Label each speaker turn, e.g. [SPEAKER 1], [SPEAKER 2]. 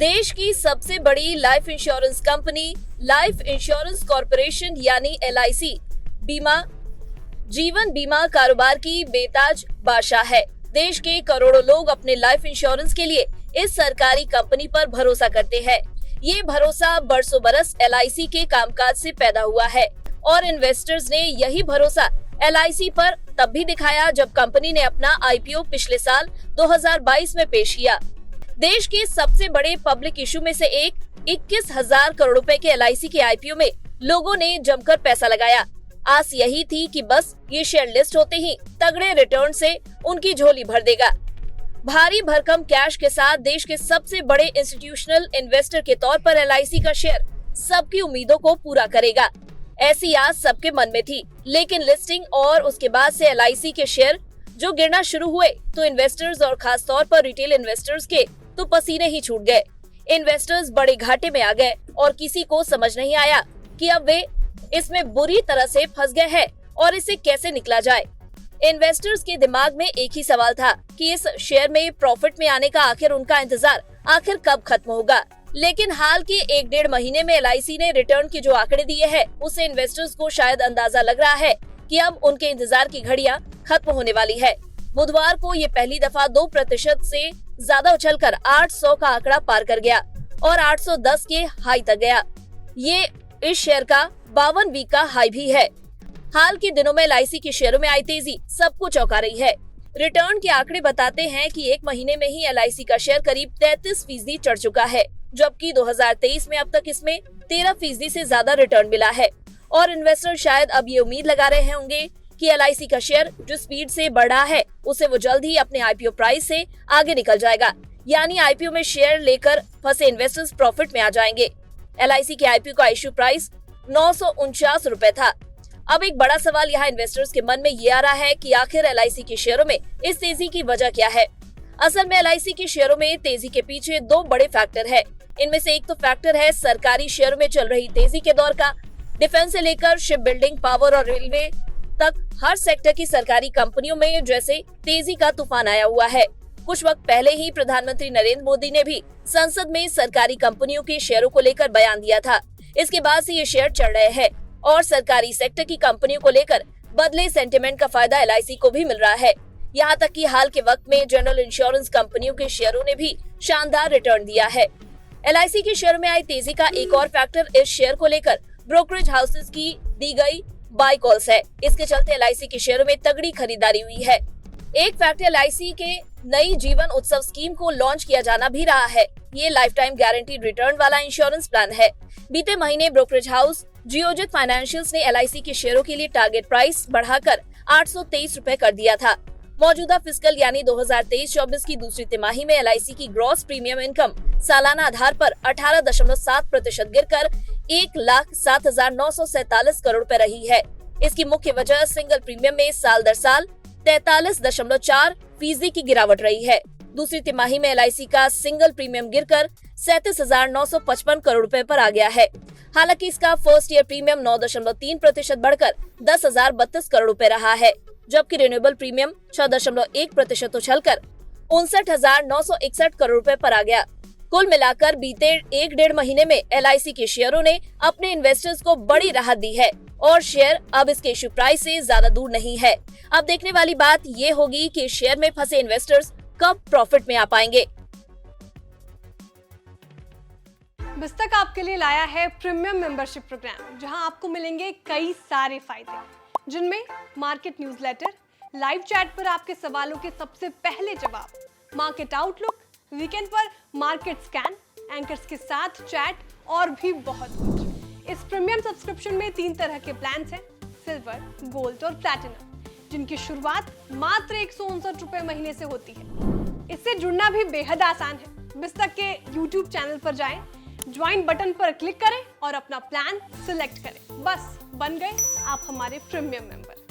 [SPEAKER 1] देश की सबसे बड़ी life insurance company life insurance corporation यानी LIC जीवन बीमा कारोबार की बेताज बादशाह है। देश के करोड़ों लोग अपने लाइफ इंश्योरेंस के लिए इस सरकारी कंपनी पर भरोसा करते हैं। ये भरोसा बरसों बरस LIC के कामकाज से पैदा हुआ है और इन्वेस्टर्स ने यही भरोसा LIC पर तब भी दिखाया जब कंपनी ने अपना IPO पिछले साल 2022 में पेश किया। देश के सबसे बड़े पब्लिक इशू में से एक 21,000 करोड़ रुपए के LIC के IPO में लोगों ने जमकर पैसा लगाया। आस यही थी कि बस ये शेयर लिस्ट होते ही तगड़े रिटर्न से उनकी झोली भर देगा। भारी भरकम कैश के साथ देश के सबसे बड़े इंस्टीट्यूशनल इन्वेस्टर के तौर पर LIC का शेयर सबकी उम्मीदों को पूरा करेगा, ऐसी आस सबके मन में थी। लेकिन लिस्टिंग और उसके बाद से LIC के शेयर जो गिरना शुरू हुए तो इन्वेस्टर्स और खास तौर पर रिटेल इन्वेस्टर्स के तो पसीने ही छूट गए। इन्वेस्टर्स बड़े घाटे में आ गए और किसी को समझ नहीं आया कि अब वे इसमें बुरी तरह से फंस गए हैं और इससे कैसे निकला जाए। इन्वेस्टर्स के दिमाग में एक ही सवाल था कि इस शेयर में प्रॉफिट में आने का आखिर उनका इंतजार आखिर कब खत्म होगा। लेकिन हाल के 1-1.5 महीने में LIC ने रिटर्न के जो आंकड़े दिए हैं उससे इन्वेस्टर्स को शायद अंदाजा लग रहा है कि अब उनके इंतजार की घड़ियां खत्म होने वाली है। बुधवार को ये पहली दफा 2% से ज्यादा उछलकर 800 का आंकड़ा पार कर गया और 810 के हाई तक गया। ये इस शेयर का 52 वीक का हाई भी है। हाल के दिनों में LIC के शेयरों में आई तेजी सबको चौंका रही है। रिटर्न के आंकड़े बताते हैं कि एक महीने में ही LIC का शेयर करीब 33% चढ़ चुका है, जबकि 2023 में अब तक इसमें 13% से ज्यादा रिटर्न मिला है। और इन्वेस्टर शायद अब ये उम्मीद लगा रहे होंगे कि LIC का शेयर जो स्पीड से बढ़ा है उसे वो जल्द ही अपने IPO प्राइस से आगे निकल जाएगा, यानी IPO में शेयर लेकर फंसे इन्वेस्टर्स प्रॉफिट में आ जाएंगे। LIC के IPO का इश्यू प्राइस 949 रुपए था। अब एक बड़ा सवाल यहाँ इन्वेस्टर्स के मन में ये आ रहा है कि आखिर LIC के शेयरों में इस तेजी की वजह क्या है। असल में LIC के शेयरों में तेजी के पीछे 2 बड़े फैक्टर है। इनमें से एक तो फैक्टर है सरकारी शेयरों में चल रही तेजी के दौर का। डिफेंस से लेकर शिप बिल्डिंग, पावर और रेलवे तक हर सेक्टर की सरकारी कंपनियों में जैसे तेजी का तूफान आया हुआ है। कुछ वक्त पहले ही प्रधानमंत्री नरेंद्र मोदी ने भी संसद में सरकारी कंपनियों के शेयरों को लेकर बयान दिया था। इसके बाद से ये शेयर चढ़ रहे हैं और सरकारी सेक्टर की कंपनियों को लेकर बदले सेंटिमेंट का फायदा LIC को भी मिल रहा है। यहाँ तक कि हाल के वक्त में जनरल इंश्योरेंस कंपनियों के शेयरों ने भी शानदार रिटर्न दिया है। LIC के शेयर में आई तेजी का एक और फैक्टर इस शेयर को लेकर ब्रोकरेज हाउसेस की दी गई बाय कॉल्स है। इसके चलते LIC के शेयरों में तगड़ी खरीदारी हुई है। एक फैक्टर LIC के नई जीवन उत्सव स्कीम को लॉन्च किया जाना भी रहा है। ये लाइफ टाइम गारंटीड रिटर्न वाला इंश्योरेंस प्लान है। बीते महीने ब्रोकरेज हाउस जियोजित फाइनेंशियल्स ने LIC के शेयरों के लिए टारगेट प्राइस बढ़ाकर 823 रुपए कर दिया था। मौजूदा फिस्कल यानी 2023-24 की दूसरी तिमाही में LIC की ग्रॉस प्रीमियम इनकम सालाना आधार पर 18.7% गिरकर 1,07,947 करोड़ रुपए रही है। इसकी मुख्य वजह सिंगल प्रीमियम में साल दर साल 43.4% की गिरावट रही है। दूसरी तिमाही में LIC का सिंगल प्रीमियम गिरकर 37,955 करोड़ रुपए पर आ गया है। हालांकि इसका फर्स्ट ईयर प्रीमियम 9.3% बढ़कर 10,032 करोड़ रुपए रहा है, जबकि रिन्यूएबल प्रीमियम 6.1% उछलकर 59,961 करोड़ रुपए पर आ गया। कुल मिलाकर बीते 1-1.5 महीने में LIC के शेयरों ने अपने इन्वेस्टर्स को बड़ी राहत दी है और शेयर अब इसके इश्यू प्राइस से ज्यादा दूर नहीं है। अब देखने वाली बात ये होगी कि शेयर में फंसे इन्वेस्टर्स कब प्रॉफिट में आ पाएंगे।
[SPEAKER 2] बिस्तक आपके लिए लाया है प्रीमियम मेंबरशिप प्रोग्राम, जहां आपको मिलेंगे कई सारे फायदे, जिनमें मार्केट न्यूज़लेटर, लाइव चैट पर आपके सवालों के सबसे पहले जवाब, मार्केट आउटलुक, वीकेंड पर मार्केट स्कैन, एंकर्स के साथ चैट और भी बहुत कुछ। इस प्रीमियम सब्सक्रिप्शन में 3 तरह के प्लान हैं, सिल्वर, गोल्ड और प्लैटिनम, जिनकी शुरुआत मात्र 159 रुपए महीने से होती है। इससे जुड़ना भी बेहद आसान है। बिस्तक के YouTube चैनल पर जाएं, ज्वाइन बटन पर क्लिक करें और अपना प्लान सिलेक्ट करें। बस बन गए आप हमारे प्रीमियम मेंबर।